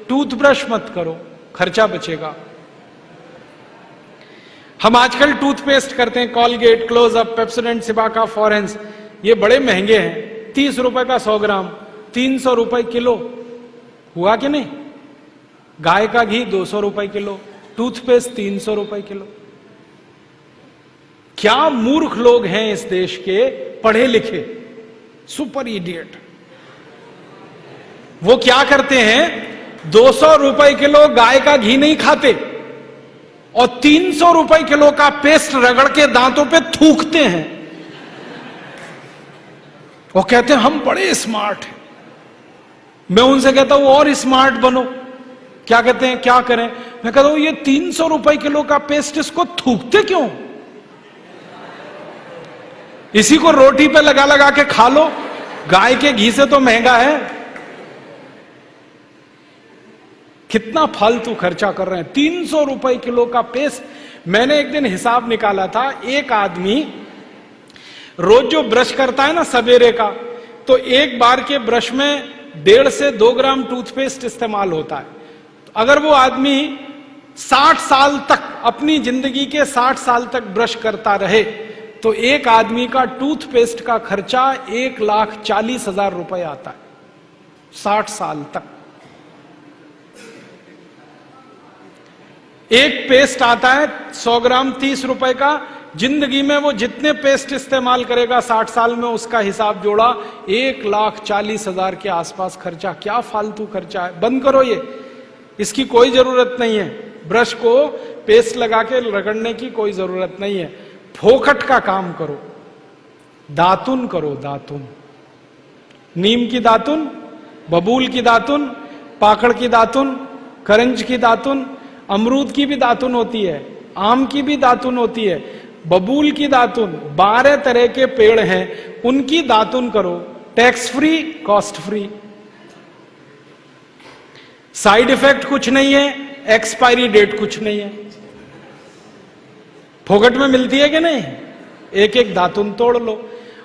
Toothbrush मत करो, खर्चा बचेगा। हम आजकल टूथपेस्ट करते हैं, कॉलगेट, क्लोजअप, पेप्सोडेंट, सिबाका, फॉरेंस, ये बड़े महंगे हैं। 30 रुपए का 100 ग्राम, 300 रुपए किलो, हुआ कि नहीं? गाय का घी 200 रुपए किलो, टूथपेस्ट 300 रुपए किलो। क्या मूर्ख लोग हैं इस देश के, पढ़े लिखे, सुपर इडियट। वो क्या करते हैं, 200 रुपए किलो गाय का घी नहीं खाते और 300 रुपए किलो का पेस्ट रगड़ के दांतों पे थूकते हैं। वो कहते हैं हम बड़े स्मार्ट हैं। मैं उनसे कहता हूं और स्मार्ट बनो। क्या कहते हैं, क्या करें? मैं कहता हूं ये 300 रुपए किलो का पेस्ट, इसको थूकते क्यों? इसी को रोटी पे लगा लगा के खा लो, गाय के घी से तो महंगा है। कितना फालतू खर्चा कर रहे हैं। 300 रुपए किलो का पेस्ट। मैंने एक दिन हिसाब निकाला था, एक आदमी रोज जो ब्रश करता है ना सवेरे का, तो एक बार के ब्रश में 1.5 से 2 ग्राम टूथपेस्ट इस्तेमाल होता है। तो अगर वो आदमी 60 साल तक, अपनी जिंदगी के 60 साल तक ब्रश करता रहे, तो एक आदमी का टूथपेस्ट का खर्चा 1,40,000 रुपए आता है 60 साल तक। एक पेस्ट आता है 100 ग्राम 30 रुपए का। जिंदगी में वो जितने पेस्ट इस्तेमाल करेगा 60 साल में, उसका हिसाब जोड़ा 1,40,000 के आसपास खर्चा। क्या फालतू खर्चा है, बंद करो ये, इसकी कोई जरूरत नहीं है। ब्रश को पेस्ट लगा के रगड़ने की कोई जरूरत नहीं है। फोकट का काम करो, दातुन करो, दातुन, नीम की दातुन, बबूल की दातुन, पाकड़ की दातुन, करंज की दातुन, अमरूद की भी दातुन होती है, आम की भी दातुन होती है, बबूल की दातुन, 12 तरह के पेड़ हैं, उनकी दातुन करो। Tax free, cost free, side effect कुछ नहीं है, एक्सपायरी डेट कुछ नहीं है। फोकट में मिलती है कि नहीं? एक एक दातुन तोड़ लो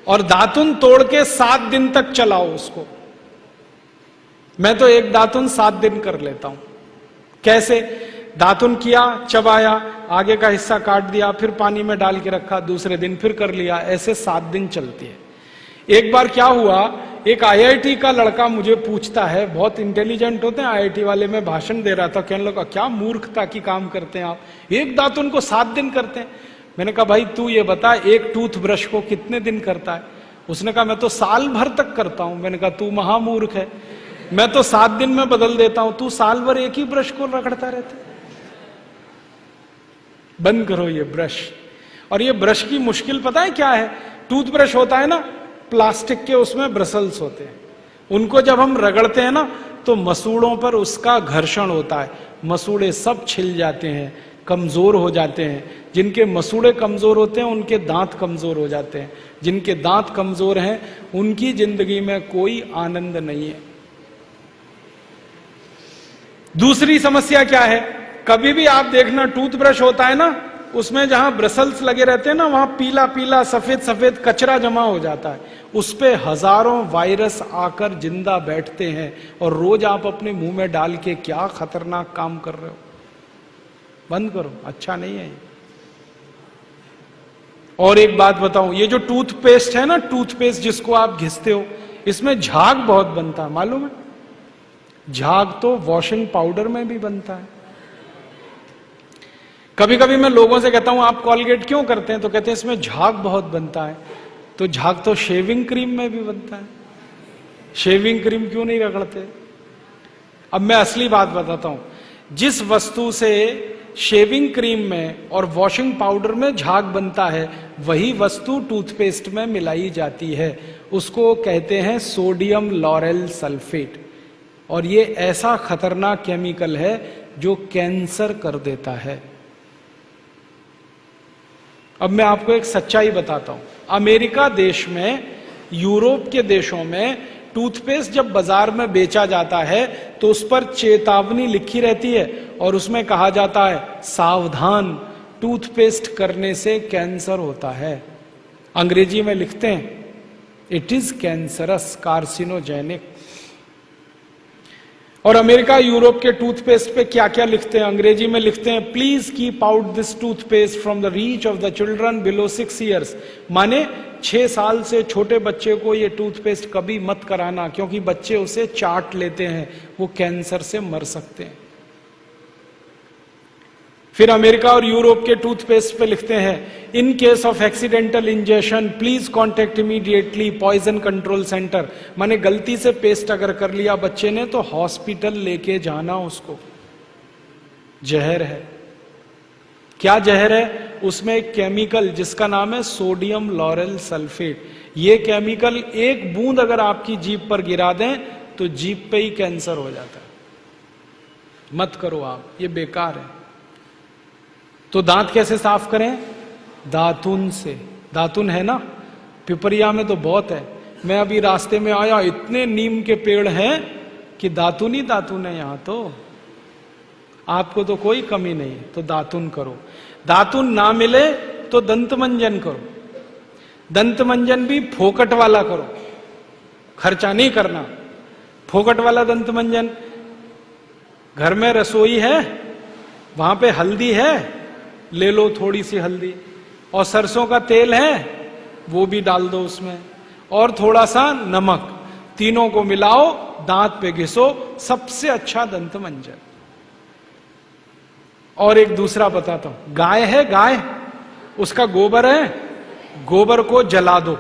और दातुन तोड़ के 7 दिन तक चलाओ उसको। मैं तो एक दातुन 7 दिन कर लेता हूं। कैसे? दातुन किया, चबाया, आगे का हिस्सा काट दिया, फिर पानी में डाल के रखा, दूसरे दिन फिर कर लिया, ऐसे 7 दिन चलती है। एक बार क्या हुआ, एक आईआईटी का लड़का मुझे पूछता है, बहुत इंटेलिजेंट होते हैं आईआईटी वाले, मैं भाषण दे रहा था, कहने लगा क्या मूर्खता की काम करते हैं आप, एक दातुन को 7 दिन करते हैं। मैंने कहा भाई तू ये बता, एक टूथब्रश को कितने दिन करता है? उसने कहा मैं तो साल भर तक करता हूं। मैंने कहा तू महामूर्ख है, मैं तो 7 दिन में बदल देता हूं, तू साल भर एक ही ब्रश को रगड़ता रहता है। बंद करो ये ब्रश। और ये ब्रश की मुश्किल पता है क्या है? टूथब्रश होता है ना प्लास्टिक के, उसमें ब्रसल्स होते हैं, उनको जब हम रगड़ते हैं ना तो मसूड़ों पर उसका घर्षण होता है, मसूड़े सब छिल जाते हैं, कमजोर हो जाते हैं। जिनके मसूड़े कमजोर होते हैं उनके दांत कमजोर हो जाते हैं, जिनके दांत कमजोर हैं उनकी जिंदगी में कोई आनंद नहीं है। दूसरी समस्या क्या है? कभी भी आप देखना टूथब्रश होता है ना, उसमें जहां ब्रसल्स लगे रहते हैं ना, वहां पीला पीला सफेद सफेद कचरा जमा हो जाता है, उस पे हजारों वायरस आकर जिंदा बैठते हैं और रोज आप अपने मुंह में डाल के क्या खतरनाक काम कर रहे हो। बंद करो, अच्छा नहीं है। और एक बात बताऊं, ये जो टूथपेस्ट है ना, टूथपेस्ट जिसको आप घिसते हो, इसमें झाग बहुत बनता है, मालूम है? झाग तो वॉशिंग पाउडर में भी बनता है। कभी कभी मैं लोगों से कहता हूं आप कॉलगेट क्यों करते हैं, तो कहते हैं इसमें झाग बहुत बनता है। तो झाग तो शेविंग क्रीम में भी बनता है, शेविंग क्रीम क्यों नहीं रगड़ते? अब मैं असली बात बताता हूं, जिस वस्तु से शेविंग क्रीम में और वॉशिंग पाउडर में झाग बनता है, वही वस्तु टूथपेस्ट में मिलाई जाती है, उसको कहते हैं सोडियम लॉरेल सल्फेट। और ये ऐसा खतरनाक केमिकल है जो कैंसर कर देता है। अब मैं आपको एक सच्चाई बताता हूं, अमेरिका देश में, यूरोप के देशों में टूथपेस्ट जब बाजार में बेचा जाता है तो उस पर चेतावनी लिखी रहती है और उसमें कहा जाता है सावधान, टूथपेस्ट करने से कैंसर होता है। अंग्रेजी में लिखते हैं इट इज कैंसरस, कार्सिनोजेनिक। और अमेरिका यूरोप के टूथपेस्ट पे क्या क्या लिखते हैं, अंग्रेजी में लिखते हैं, please keep out this toothpaste from the reach of the children below 6 years. माने 6 साल से छोटे बच्चे को ये टूथपेस्ट कभी मत कराना, क्योंकि बच्चे उसे चाट लेते हैं, वो कैंसर से मर सकते हैं। फिर अमेरिका और यूरोप के टूथपेस्ट पे लिखते हैं, in case of accidental injection please contact immediately poison control centre. माने गलती से पेस्ट अगर कर लिया बच्चे ने तो हॉस्पिटल लेके जाना उसको। जहर है। क्या जहर है? उसमें एक केमिकल जिसका नाम है सोडियम लॉरेल सल्फेट। ये केमिकल एक बूंद अगर आपकी जीभ पर गिरा दें तो जीभ पे ही कैंसर हो जाता है। मत करो आप, ये बेकार है। तो दांत कैसे साफ करें? दातुन से। दातुन है ना, पिपरिया में तो बहुत है। मैं अभी रास्ते में आया, इतने नीम के पेड़ हैं कि दातुन ही दातुन है यहां तो। आपको तो कोई कमी नहीं है, तो दातुन करो। दातुन ना मिले तो दंत मंजन करो। दंत मंजन भी फोकट वाला करो, खर्चा नहीं करना। फोकट वाला दंत मंजन, घर में रसोई है, वहां पे हल्दी है, ले लो थोड़ी सी हल्दी, और सरसों का तेल है वो भी डाल दो उसमें, और थोड़ा सा नमक, तीनों को मिलाओ, दांत पे घिसो, सबसे अच्छा दंत मंजन। और एक दूसरा बताता हूं, गाय है, गाय, उसका गोबर है, गोबर को जला दो।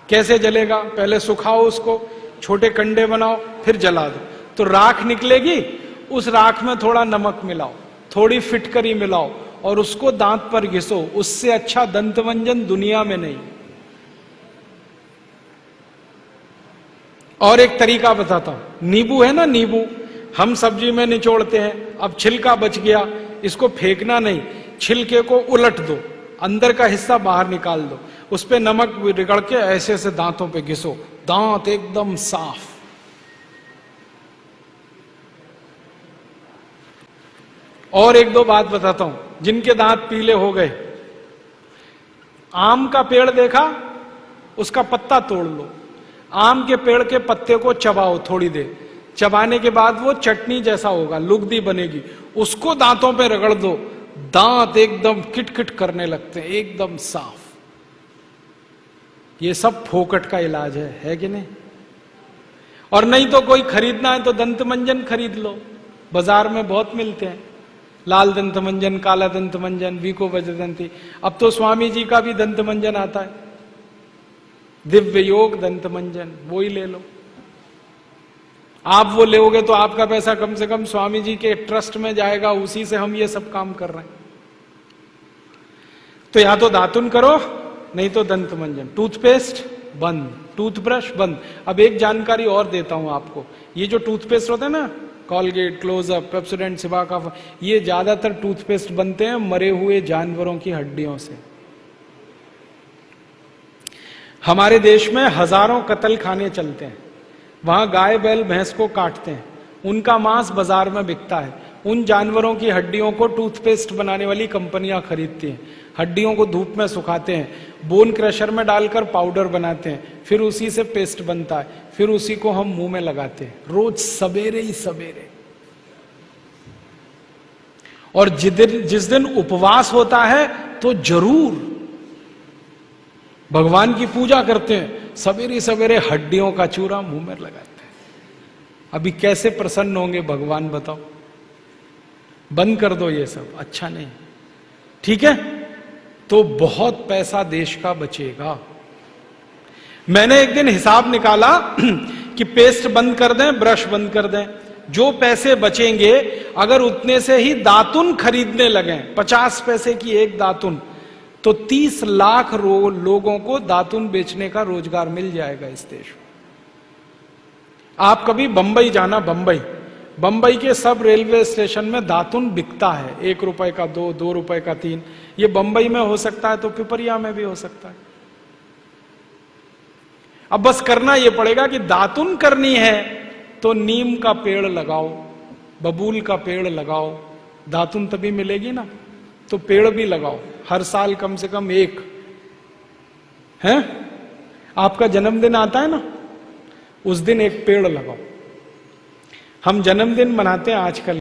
कैसे जलेगा? पहले सुखाओ उसको, छोटे कंडे बनाओ, फिर जला दो, तो राख निकलेगी। उस राख में थोड़ा नमक मिलाओ, थोड़ी फिटकरी मिलाओ, और उसको दांत पर घिसो। उससे अच्छा दंत मंजन दुनिया में नहीं। और एक तरीका बताता हूं, नींबू है ना, नींबू हम सब्जी में निचोड़ते हैं, अब छिलका बच गया, इसको फेंकना नहीं, छिलके को उलट दो, अंदर का हिस्सा बाहर निकाल दो, उस पे नमक रगड़ के ऐसे ऐसे दांतों पे घिसो, दांत एकदम साफ। और एक दो बात बताता हूं, जिनके दांत पीले हो गए, आम का पेड़ देखा, उसका पत्ता तोड़ लो, आम के पेड़ के पत्ते को चबाओ थोड़ी देर, चबाने के बाद वो चटनी जैसा होगा, लुगदी बनेगी, उसको दांतों पे रगड़ दो, दांत एकदम किटकिट करने लगते हैं, एकदम साफ। ये सब फोकट का इलाज है कि नहीं? और नहीं तो कोई खरीदना है तो दंत मंजन खरीद लो, बाजार में बहुत मिलते हैं, लाल दंत मंजन, काला दंत मंजन, वीको वज्रदंती। अब तो स्वामी जी का भी दंत मंजन आता है, दिव्य योग दंत मंजन, वो ही ले लो। आप वो लोगे तो आपका पैसा कम से कम स्वामी जी के ट्रस्ट में जाएगा, उसी से हम ये सब काम कर रहे हैं। तो या तो दातुन करो, नहीं तो दंत मंजन। टूथपेस्ट बंद, टूथब्रश बंद। अब एक जानकारी और देता हूं आपको, ये जो टूथपेस्ट होता है ना, कॉलगेट, क्लोजअप, पेप्सोडेंट, सिबाका, ये ज्यादातर टूथपेस्ट बनते हैं मरे हुए जानवरों की हड्डियों से। हमारे देश में हजारों कत्ल खाने चलते हैं, वहां गाय बैल भैंस को काटते हैं, उनका मांस बाजार में बिकता है। उन जानवरों की हड्डियों को टूथपेस्ट बनाने वाली कंपनियां खरीदती हैं, हड्डियों को धूप में सुखाते हैं, बोन क्रशर में डालकर पाउडर बनाते हैं, फिर उसी से पेस्ट बनता है, फिर उसी को हम मुंह में लगाते हैं, रोज सवेरे ही सवेरे। और जिस दिन उपवास होता है तो जरूर भगवान की पूजा करते हैं, सवेरे सवेरे हड्डियों का चूरा मुंह में लगाते हैं। अभी कैसे प्रसन्न होंगे भगवान बताओ? बंद कर दो ये सब, अच्छा नहीं, ठीक है? तो बहुत पैसा देश का बचेगा। मैंने एक दिन हिसाब निकाला कि पेस्ट बंद कर दें, ब्रश बंद कर दें, जो पैसे बचेंगे अगर उतने से ही दातुन खरीदने लगे, 50 पैसे की एक दातुन, तो 30 लाख लोगों को दातुन बेचने का रोजगार मिल जाएगा इस देश में। आप कभी बंबई जाना, बंबई के सब रेलवे स्टेशन में दातुन बिकता है, 1 रुपए का 2, 2 रुपए का 3। ये बंबई में हो सकता है तो पिपरिया में भी हो सकता है। अब बस करना यह पड़ेगा कि दातुन करनी है तो नीम का पेड़ लगाओ, बबूल का पेड़ लगाओ, दातुन तभी मिलेगी ना। तो पेड़ भी लगाओ, हर साल कम से कम एक। है आपका जन्मदिन आता है ना, उस दिन एक पेड़ लगाओ। हम जन्मदिन मनाते हैं आजकल।